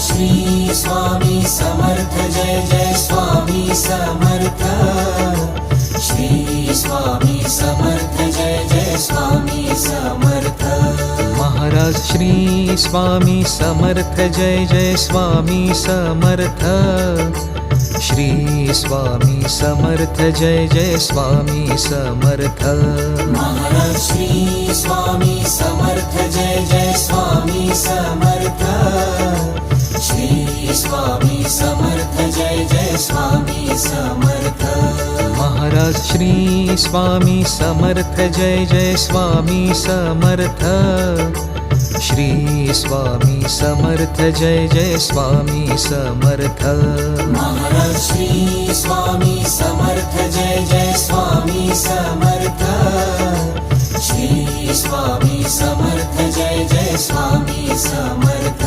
Shri Swami Samarth Jai Jai Swami Samarth Shri Swami Samarth Jai Jai Swami Samarth Maharaj Shri Swami Samarth Jai Jai Swami Samarth Shri Swami Samarth Jai Jai Swami Samarth Maharaj Shri Swami Samarth Jai Jai Swami Samarth Shri Swami Samarth Jai Jai Swami Samarth Maharaj Shri Swami Samarth Jai Jai Swami Samarth Shri Swami Samarth Jai Jai Swami Samarth Maharaj Shri Swami Samarth Jai Jai Swami Samarth Shri Swami Samarth Jai Jai Swami Samarth